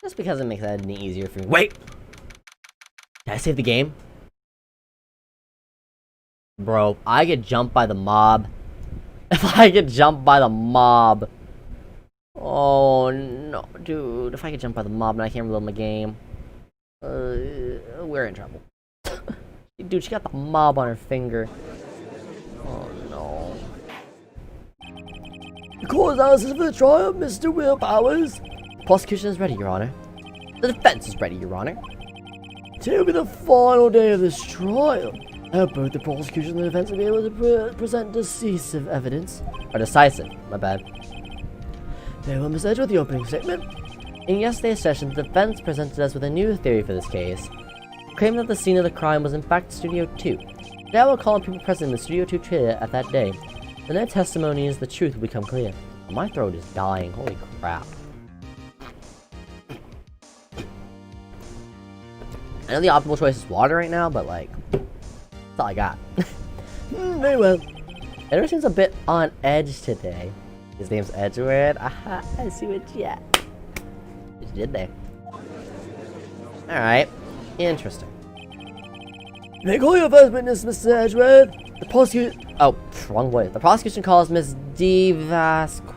Just because it makes editing easier for me. Wait! Did I save the game? Bro, I get jumped by the mob. If I get jumped by the mob. Oh no, dude. If I get jumped by the mob and I can't reload my game. We're in trouble. Dude, she got the mob on her finger. Oh no. The court analysis for the trial, Mr. Will Powers. The prosecution is ready, Your Honor. The defense is ready, Your Honor. Today will be the final day of this trial. I hope both the prosecution and the defense will be able to present decisive evidence. Or decisive, my bad. Very well, Mr. Edgeworth, the opening statement. In yesterday's session, the defense presented us with a new theory for this case, claiming that the scene of the crime was in fact Studio 2. Today I will call on people present in the Studio 2 trailer at that day. In their testimonies, the truth will become clear. My throat is dying, holy crap. I know the optimal choice is water right now, but like, that's all I got. Very well. Edward seems a bit on edge today. His name's Edward. Aha, I see what you at. What you did there. Alright. Interesting. May I call your first witness, Mr. Edgeworth? The prosecution... Oh, wrong way. The prosecution calls Miss D. Vasquez.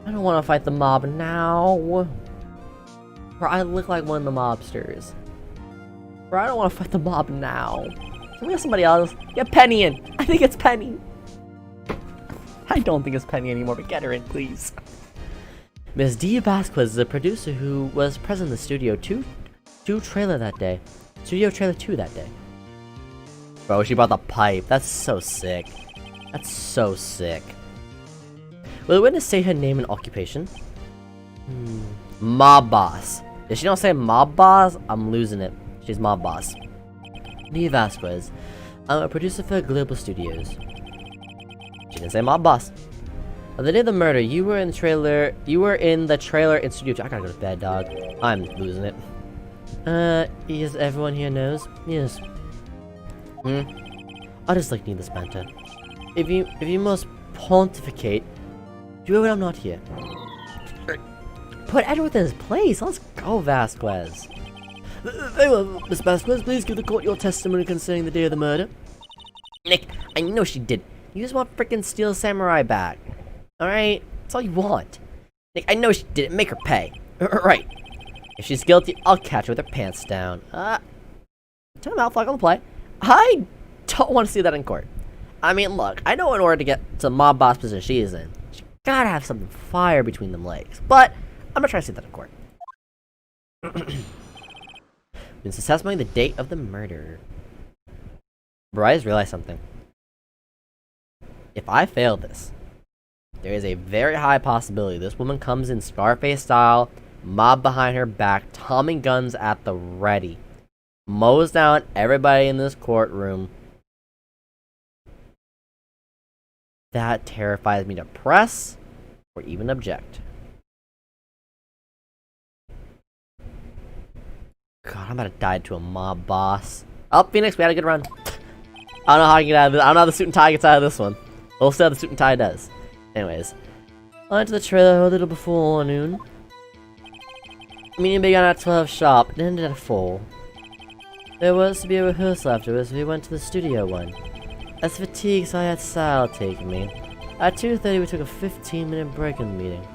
I don't want to fight the mob now. Or I look like one of the mobsters. Or I don't want to fight the mob now. Can we have somebody else? Get Penny in! I think it's Penny! I don't think it's Penny anymore, but get her in, please. Ms. D. Vasquez is a producer who was present in the Studio 2 trailer that day. Studio Trailer 2 that day. Bro, she brought the pipe. That's so sick. That's so sick. Will the witness say her name and occupation? Mob boss. If she don't say mob boss, I'm losing it. She's mob boss. D. Vasquez. I'm a producer for Global Studios. She didn't say mob boss. On the day of the murder, you were in the trailer in Studio 2. I gotta go to bed, dog. I'm losing it. Yes, everyone here knows? Yes. I just like needless banter. If you must pontificate, do it when I'm not here. Put Edward in his place. Let's go, Vasquez. Very well, Miss Vasquez, please give the court your testimony concerning the day of the murder. Nick, I know she did. You just want frickin' Steel Samurai back. Alright? That's all you want. Nick, I know she did it. Make her pay. Right. If she's guilty, I'll catch her with her pants down. Time out, flag on the play. I don't want to see that in court. I mean, look, I know in order to get to the mob boss position she is in, she gotta have something fire between them legs. But, I'm not trying to see that in court. Been testifying the date of the murder. Bro, I just realized something. If I fail this, there is a very high possibility this woman comes in Scarface style, mob behind her back, Tommy guns at the ready, mows down everybody in this courtroom. That terrifies me to press or even object. God, I'm about to die to a mob boss. Oh, Phoenix, we had a good run. I don't know how I can get out of this. I don't know how the suit and tie gets out of this one. We'll see how the suit and tie does. Anyways. On to the trailer a little before noon. Meeting began at 12 sharp and ended at 4. There was to be a rehearsal afterwards, so we went to the Studio 1. I was fatigued, so I had Sal take me. At 2:30 we took a 15-minute break in the meeting.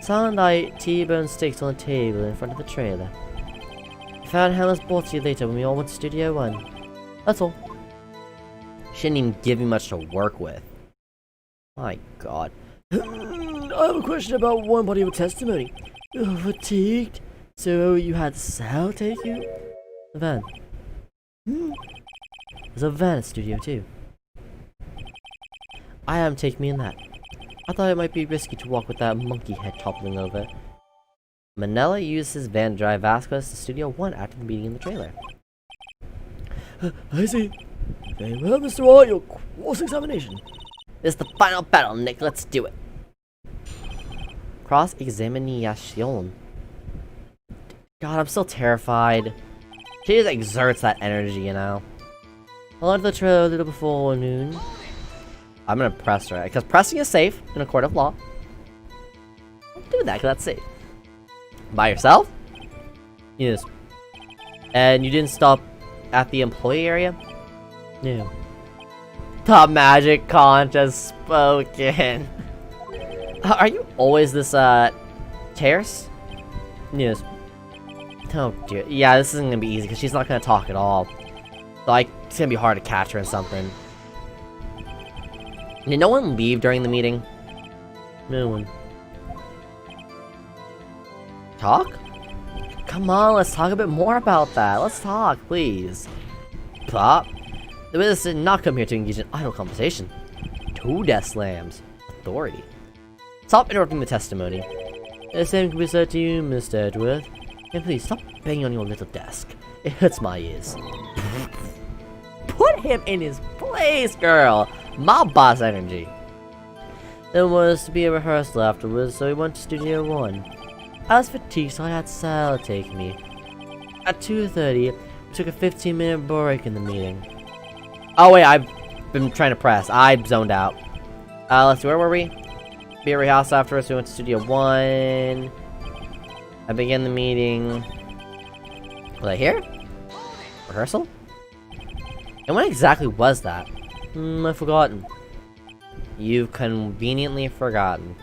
Sal and I ate T-bone steaks on the table in front of the trailer. We found Hannah's bought you later when we all went to Studio 1. That's all. She didn't even give me much to work with. My god. I have a question about one body of testimony. You're fatigued? So you had Sal take you? The van. There's a van at Studio 2. I am take me in that. I thought it might be risky to walk with that monkey head toppling over. Manila used his van to drive Vasquez to Studio 1 after the meeting in the trailer. I see. Very well, Mr. Wright, your cross-examination. This is the final battle, Nick. Let's do it. Cross-examination. God, I'm still terrified. She just exerts that energy, you know. I left the trailer a little before noon. I'm gonna press her, because pressing is safe in a court of law. I'll do that, because that's safe. By yourself? Yes. And you didn't stop at the employee area? No. The magic conch has spoken. Are you always this, terrace? Yes. Oh dear. Yeah, this isn't gonna be easy because she's not gonna talk at all. Like, it's gonna be hard to catch her in something. Did no one leave during the meeting? No one. Talk? Come on, let's talk a bit more about that. Let's talk, please. Pop. The witness did not come here to engage in idle conversation. 2 death slams. Authority. Stop interrupting the testimony. The same can be said to you, Mr. Edgeworth. And please, stop banging on your little desk. It hurts my ears. Put him in his place, girl! Mob boss energy. There was to be a rehearsal afterwards, so we went to Studio 1. I was fatigued, so I had Sal take me. At 2:30, we took a 15-minute break in the meeting. Oh wait, I've been trying to press. I zoned out. Let's see, where were we? Be a rehearsal afterwards, we went to Studio 1. I began the meeting. Was I here? Rehearsal? And when exactly was that? I've forgotten. You've conveniently forgotten.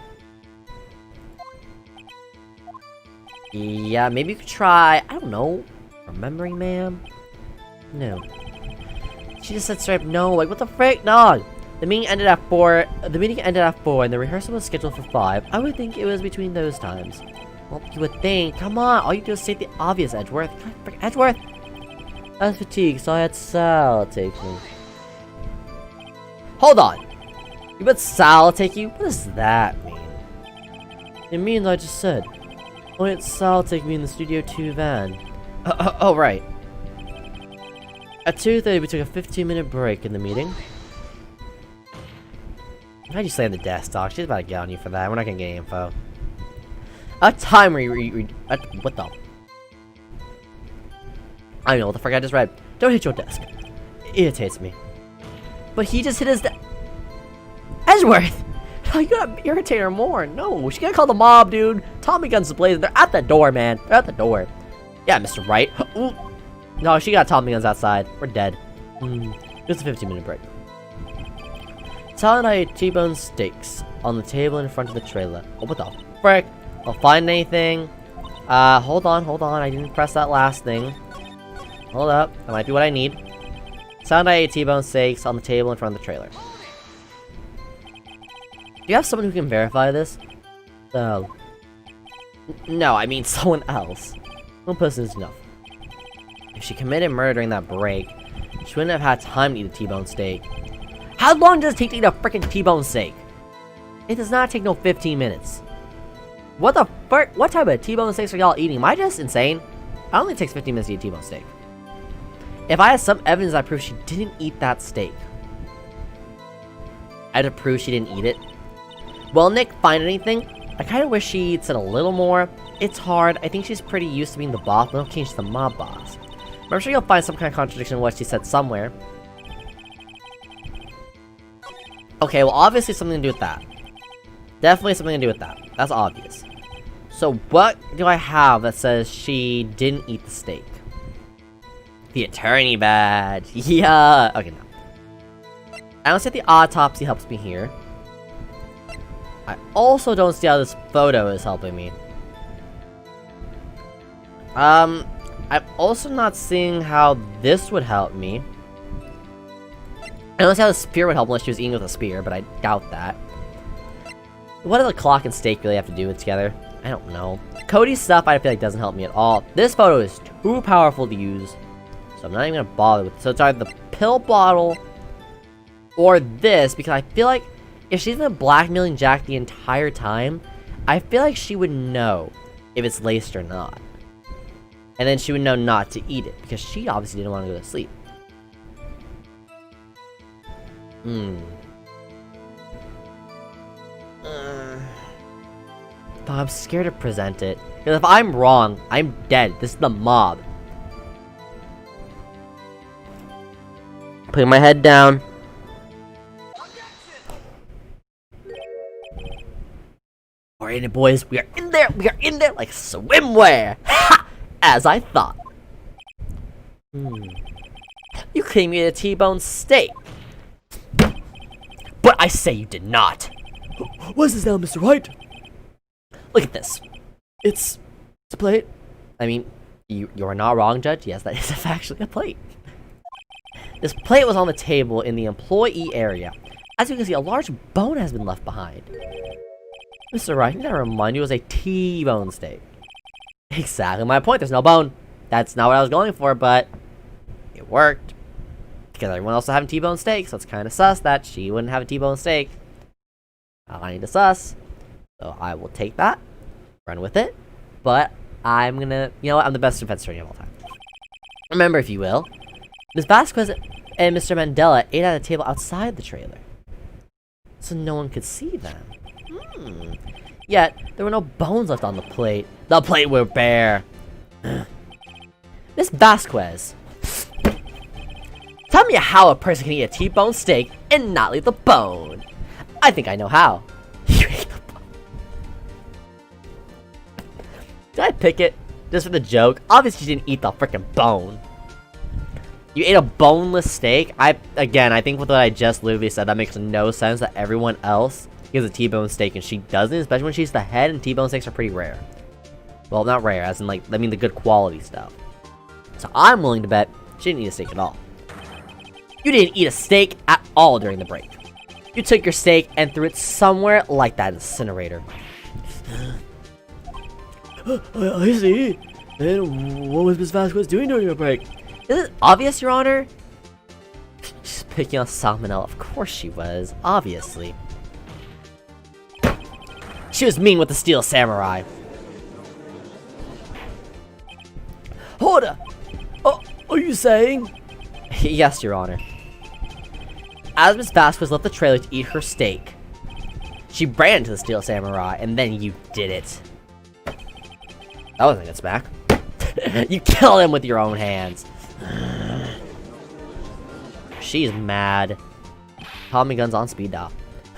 Yeah, maybe you could try, I don't know, remembering, ma'am? No. She just said straight up no, like what the frick? No! The meeting ended at 4, and the rehearsal was scheduled for 5. I would think it was between those times. Well, you would think, come on, all you do is state the obvious, Edgeworth. Edgeworth! I was fatigued, so I had Sal take me. Hold on! You let Sal take you? What does that mean? It means I just said. I let Sal take me in the Studio 2 van. Oh, right. At 2:30, we took a 15-minute break in the meeting. Why'd you slam the desk, Doc? She's about to get on you for that. We're not gonna get any info. A time what the? I know what the frick I just read. Don't hit your desk. It irritates me. But he just hit his Edgeworth! You gotta irritate her more. No, she gotta call the mob, dude. Tommy guns blazing. They're at the door, man. They're at the door. Yeah, Mr. Wright. Ooh. No, she got Tommy guns outside. We're dead. Just a 15-minute break. Sal and I ate T-bone steaks on the table in front of the trailer. Oh, what the frick? I'll find anything. Hold on. I didn't press that last thing. Hold up. That might be what I need. Sal and I ate T-bone steaks on the table in front of the trailer. Do you have someone who can verify this? No, I mean someone else. One person is enough. If she committed murder during that break, she wouldn't have had time to eat a T-bone steak. How long does it take to eat a freaking T-bone steak? It does not take no 15 minutes. What the frick? What type of T-bone steaks are y'all eating? Am I just insane? It only takes 15 minutes to eat a T-bone steak. If I had some evidence that proves she didn't eat that steak, I had to prove she didn't eat it. Will Nick find anything? I kind of wish she said a little more. It's hard. I think she's pretty used to being the boss, but okay, she's the mob boss. But I'm sure you'll find some kind of contradiction in what she said somewhere. Okay, well, obviously something to do with that. Definitely something to do with that. That's obvious. So what do I have that says she didn't eat the steak? The attorney badge. Yeah. Okay, no. I don't see if the autopsy helps me here. I also don't see how this photo is helping me. I'm also not seeing how this would help me. I don't see how the spear would help unless she was eating with a spear, but I doubt that. What does a clock and steak really have to do with together? I don't know. Cody's stuff I feel like doesn't help me at all. This photo is too powerful to use, so I'm not even gonna bother with it. So it's either the pill bottle or this, because I feel like if she's been blackmailing Jack the entire time, I feel like she would know if it's laced or not. And then she would know not to eat it, because she obviously didn't want to go to sleep. But I'm scared to present it. Because if I'm wrong, I'm dead. This is the mob. Putting my head down. We're in it, boys. We are in there. We are in there like swimwear. Ha! As I thought. You claim you ate a T-bone steak. But I say you did not. What's this now, Mr. Wright? Look at this. It's a plate. I mean, you're not wrong, Judge. Yes, that is actually a plate. This plate was on the table in the employee area. As you can see, a large bone has been left behind. Mr. Wright, did I remind you it was a T-bone steak? Exactly my point. There's no bone. That's not what I was going for, but it worked. Because everyone else was having T-bone steak, so it's kind of sus that she wouldn't have a T-bone steak. I need to sus. So I will take that, run with it, but I'm gonna, you know what, I'm the best defense attorney of all time. Remember, if you will, Ms. Vasquez and Mr. Mandela ate at a table outside the trailer, so no one could see them. Yet, there were no bones left on the plate. The plate were bare. Ms. Vasquez, tell me how a person can eat a T-bone steak and not leave the bone. I think I know how. You ate the bone. Did I pick it just for the joke? Obviously, you didn't eat the freaking bone. You ate a boneless steak? I think with what I just literally said, that makes no sense that everyone else gets a T-bone steak and she doesn't, especially when she's the head, and T-bone steaks are pretty rare. Well, not rare, as in, like, I mean the good quality stuff. So I'm willing to bet she didn't eat a steak at all. You didn't eat a steak at all during the break. You took your steak and threw it somewhere like that incinerator. I see. And what was Miss Vasquez doing during her break? Is it obvious, Your Honor? She's picking on salmonella. Of course she was. Obviously. She was mean with the steel samurai. Order! Are you saying? Yes, Your Honor. As Miss Vasquez left the trailer to eat her steak, she ran into the steel samurai, and then you did it. That wasn't a good smack. You killed him with your own hands. She's mad. Tommy guns on speed dial.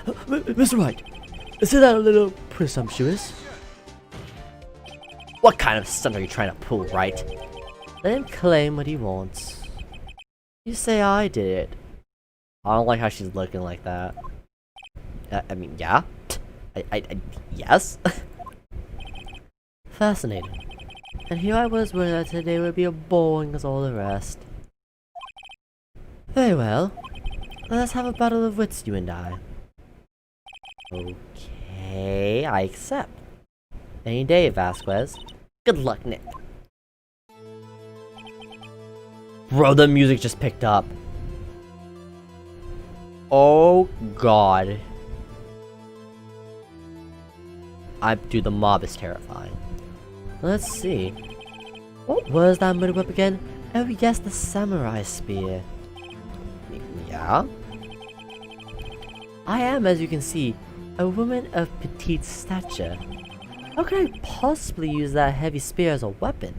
Mr. Wright, isn't that a little presumptuous? What kind of stunt are you trying to pull, right? Let him claim what he wants. You say I did it. I don't like how she's looking like that. I mean, yeah. Yes. Fascinating. And here I was worried that today would be as boring as all the rest. Very well. Let us have a battle of wits, you and I. Okay, I accept. Any day, Vasquez. Good luck, Nick. Bro, the music just picked up. Oh, God. Dude, the mob is terrifying. Let's see. What was that murder whip again? Oh, yes, the samurai spear. Yeah? I am, as you can see, a woman of petite stature. How could I possibly use that heavy spear as a weapon?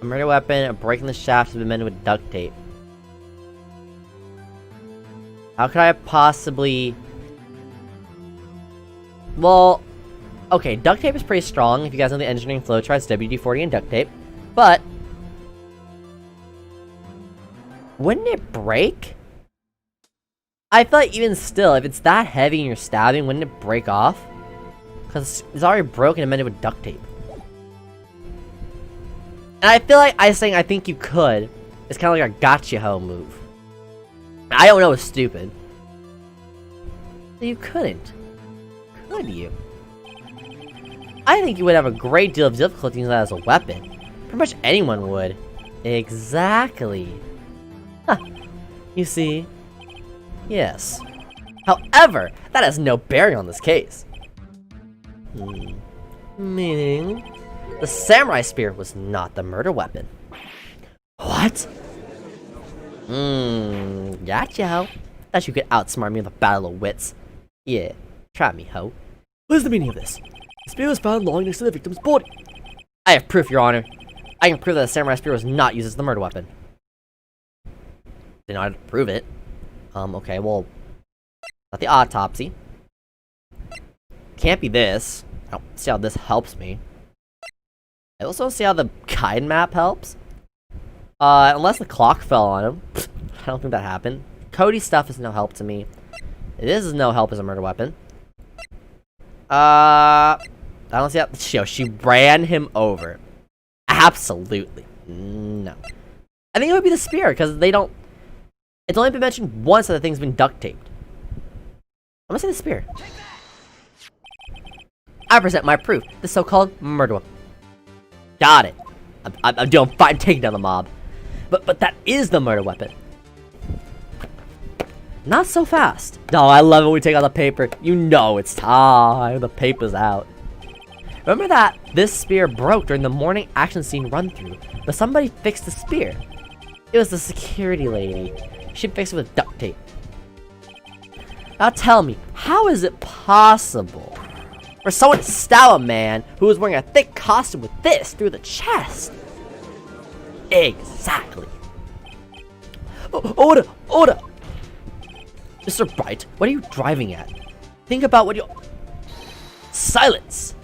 A murder weapon, breaking the shaft has been mended with duct tape. How could I possibly... Well, okay, duct tape is pretty strong. If you guys know the engineering flowcharts, WD-40 and duct tape. But... wouldn't it break? I feel like even still, if it's that heavy and you're stabbing, wouldn't it break off? Because it's already broken and mended with duct tape. And I feel like I think you could. It's kind of like a gotcha hoe move. I don't know, it's stupid. So you couldn't. Could you? I think you would have a great deal of difficulty using that as a weapon. Pretty much anyone would. Exactly. Huh. You see? Yes. However, that has no bearing on this case. Meaning? The samurai spear was not the murder weapon. What? Gotcha, ho. Thought you could outsmart me in the battle of wits. Yeah, try me, ho. What is the meaning of this? The spear was found lying next to the victim's body. I have proof, Your Honor. I can prove that the samurai spear was not used as the murder weapon. Didn't know how to prove it. Okay, well, not the autopsy. Can't be this. I don't see how this helps me. I also don't see how the guide map helps. Unless the clock fell on him. I don't think that happened. Cody's stuff is no help to me. This is no help as a murder weapon. I don't see how. She ran him over. Absolutely. No. I think it would be the spear, because they don't. It's only been mentioned once that the thing's been duct taped. I'm gonna say the spear. I present my proof. The so-called murder weapon. Got it. I'm doing fine taking down the mob. But that is the murder weapon. Not so fast. No, I love it when we take out the paper. You know it's time. The paper's out. Remember that this spear broke during the morning action scene run-through, but somebody fixed the spear. It was the security lady. She fixed it with duct tape. Now tell me, how is it possible for someone to stab a man who was wearing a thick costume with this through the chest? Exactly. Order! Order! Mr. Bright, what are you driving at? Think about what you... Silence!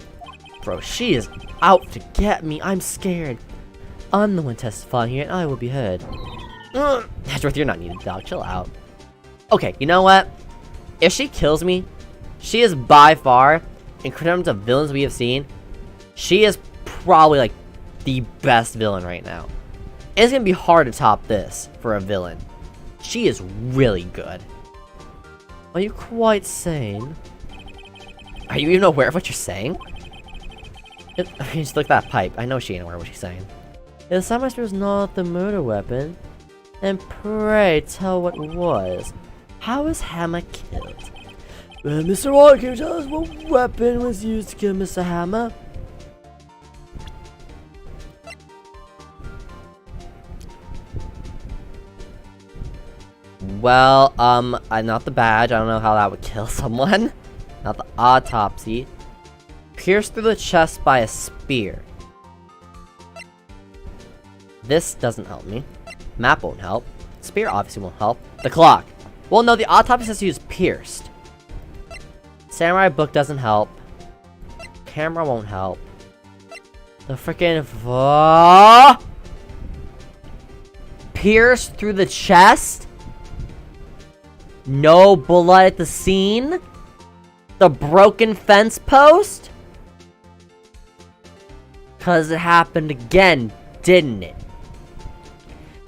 Bro, she is out to get me. I'm scared. I'm the one testifying here, and I will be heard. Edgeworth, you're not needed, dog. Chill out. Okay, you know what? If she kills me, she is by far, in terms of villains we have seen, she is probably, like, the best villain right now. It's gonna be hard to top this for a villain. She is really good. Are you quite sane? Are you even aware of what you're saying? Just look at that pipe. I know she ain't aware of what she's saying. If the samurai spear was not the murder weapon, then pray tell what was. How was Hammer killed? Mr. Wright, can you tell us what weapon was used to kill Mr. Hammer? Well, not the badge. I don't know how that would kill someone. Not the autopsy. Pierced through the chest by a spear. This doesn't help me. Map won't help. Spear obviously won't help. The clock. Well, no, the autopsy says he was pierced. Samurai book doesn't help. Camera won't help. The freaking pierced through the chest. No blood at the scene. The broken fence post. Cause it happened again, didn't it?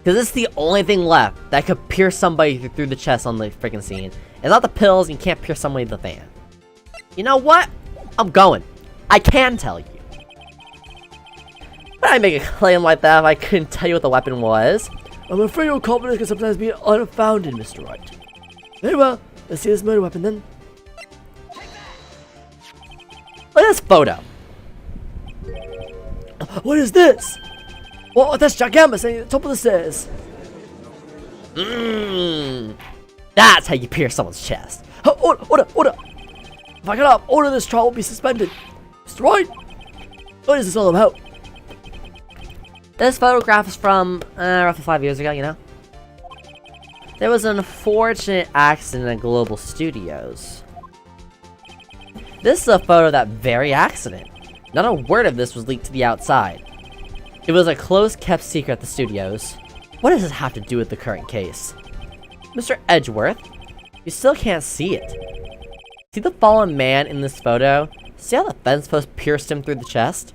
Cause it's the only thing left that could pierce somebody through the chest on the freaking scene. It's not the pills, you can't pierce somebody with the fan. You know what? I'm going. I can tell you. But I make a claim like that if I couldn't tell you what the weapon was. I'm afraid your confidence can sometimes be unfounded, Mr. Wright. Very well, let's see this murder weapon then. Look at this photo. What is this? Well, that's Jack Hammer saying at the top of the stairs. That's how you pierce someone's chest. Order! If I get up, order this trial will be suspended. Mr. Wright, what is this all about? This photograph is from roughly 5 years ago, you know? There was an unfortunate accident at Global Studios. This is a photo of that very accident. Not a word of this was leaked to the outside. It was a close-kept secret at the studios. What does this have to do with the current case? Mr. Edgeworth, you still can't see it. See the fallen man in this photo? See how the fence post pierced him through the chest?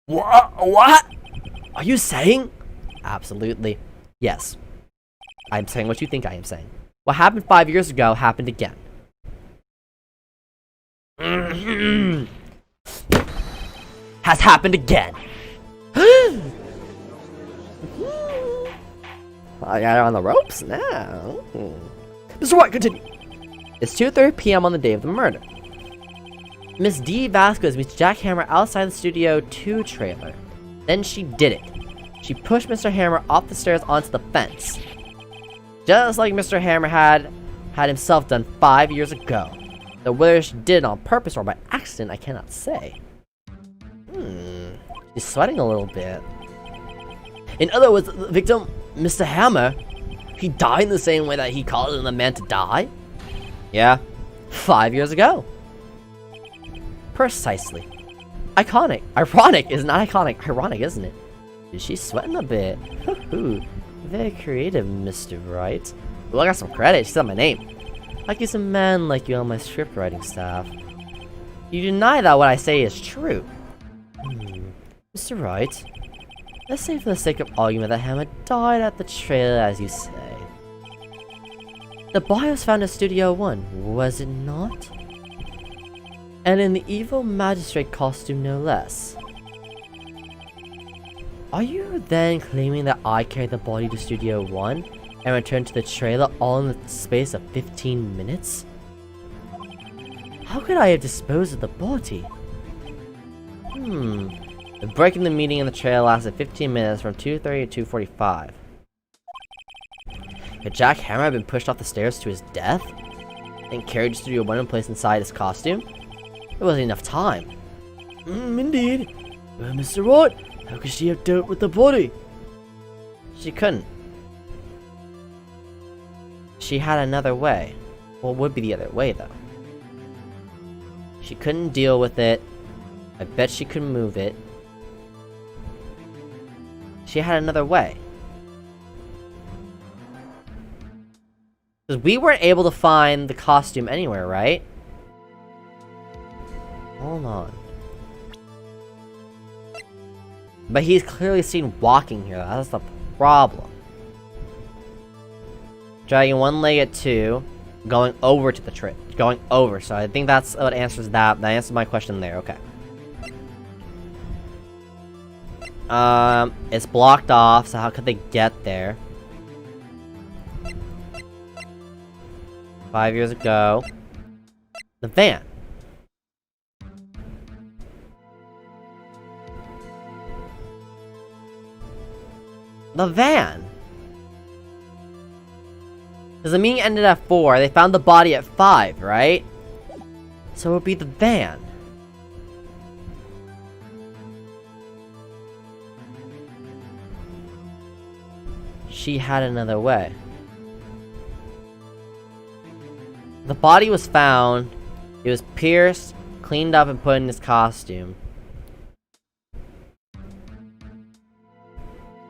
What? Are you saying? Absolutely. Yes. I'm saying what you think I am saying. What happened 5 years ago happened again. Has happened again. I got her on the ropes now. Mr. Wright, continue. It's 2:30 p.m. on the day of the murder. Miss D. Vasquez meets Jack Hammer outside the Studio 2 trailer. Then she did it. She pushed Mr. Hammer off the stairs onto the fence. Just like Mr. Hammer had himself done 5 years ago. Though whether she did it on purpose or by accident, I cannot say. He's sweating a little bit. In other words, the victim, Mr. Hammer, he died in the same way that he caused the man to die? Yeah, 5 years ago. Precisely. Iconic. Ironic is not iconic. Ironic, isn't it? She's sweating a bit. Very creative, Mr. Wright. Well, I got some credit. She said my name. I use a man like you on my script writing staff. You deny that what I say is true. Mr. Wright, let's say for the sake of argument that Hammer died at the trailer as you say. The body was found in Studio 1, was it not? And in the evil magistrate costume no less. Are you then claiming that I carried the body to Studio 1 and returned to the trailer all in the space of 15 minutes? How could I have disposed of the body? The break in the meeting in the trailer lasted 15 minutes from 2:30 to 2:45. Could Jack Hammer have been pushed off the stairs to his death? And carried to Studio 1 and placed inside his costume? There wasn't enough time. Indeed. Well, Mr. Wright, how could she have dealt with the body? She couldn't. She had another way. What would be the other way, though? She couldn't deal with it. I bet she could move it. She had another way. Because we weren't able to find the costume anywhere, right? Hold on. But he's clearly seen walking here. That's the problem. Dragging one leg at 2, going over to the trip. Going over. So I think that's what answers that. That answers my question there. Okay. It's blocked off, so how could they get there? 5 years ago. The van. The van. Because the meeting ended at 4. They found the body at 5, right? So it would be the van. She had another way. The body was found. It was pierced, cleaned up, and put in his costume.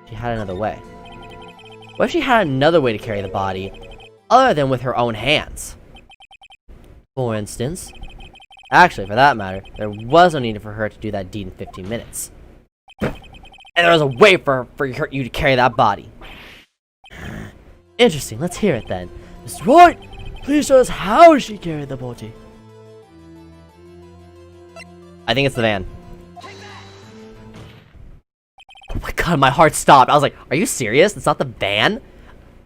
She had another way. What if she had another way to carry the body, other than with her own hands? For instance, actually, for that matter, there was no need for her to do that deed in 15 minutes. And there was a way for you to carry that body. Interesting, let's hear it then. Mr. Wright, please show us how she carried the body. I think it's the van. Oh my god, my heart stopped. I was like, are you serious? It's not the van?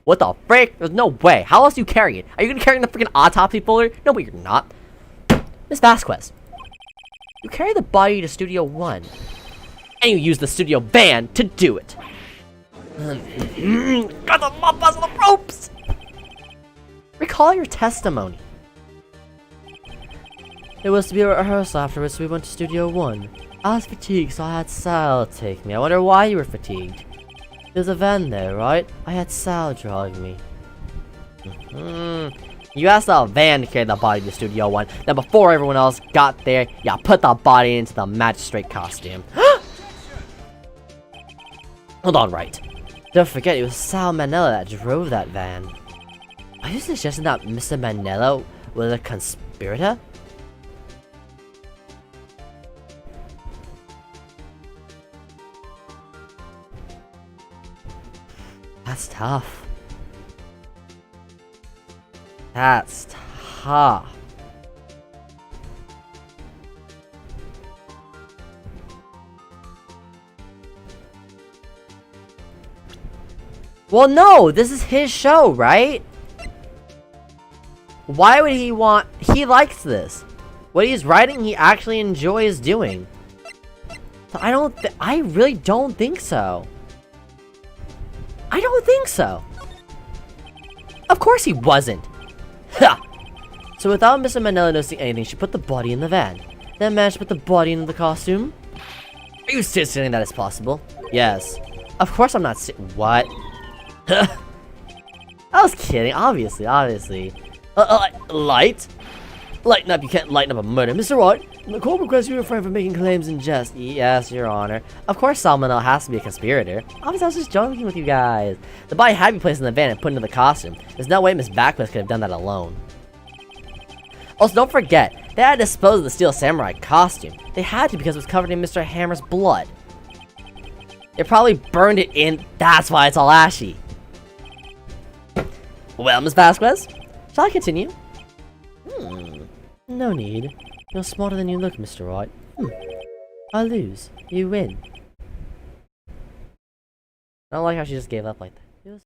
What the frick? There's no way. How else do you carry it? Are you gonna carry it in the freaking autopsy folder? No, but you're not. Miss Vasquez, you carry the body to Studio 1, and you use the studio van to do it. Got the mop on the ropes! Recall your testimony. It was to be a rehearsal afterwards, so we went to Studio 1. I was fatigued, so I had Sal take me. I wonder why you were fatigued. There's a van there, right? I had Sal drive me. You asked the van to carry the body to Studio 1. Then before everyone else got there, you put the body into the magistrate costume. Hold on, right. Don't forget, it was Sal Manella that drove that van. Are you suggesting that Mr. Manella was a conspirator? That's tough. That's tough. Well, no, this is his show, right? Why would he want... He likes this. What he's writing, he actually enjoys doing. So I really don't think so. I don't think so. Of course he wasn't. Ha! So without Mr. Manella noticing anything, she put the body in the van. Then managed to put the body into the costume. Are you seriously saying that is possible? Yes. Of course I'm not what? I was kidding, obviously. Light? Lighten up, you can't lighten up a murder. Mr. Wright, the court requests you refrain from making claims in jest. Yes, Your Honor. Of course Salmonella has to be a conspirator. Obviously, I was just joking with you guys. The body had to be placed in the van and put into the costume. There's no way Miss Backwest could have done that alone. Also, don't forget, they had to dispose of the Steel Samurai costume. They had to because it was covered in Mr. Hammer's blood. They probably burned it in, that's why it's all ashy. Well, Miss Vasquez, shall I continue? No need. You're smarter than you look, Mr. Wright. I lose. You win. I don't like how she just gave up like that.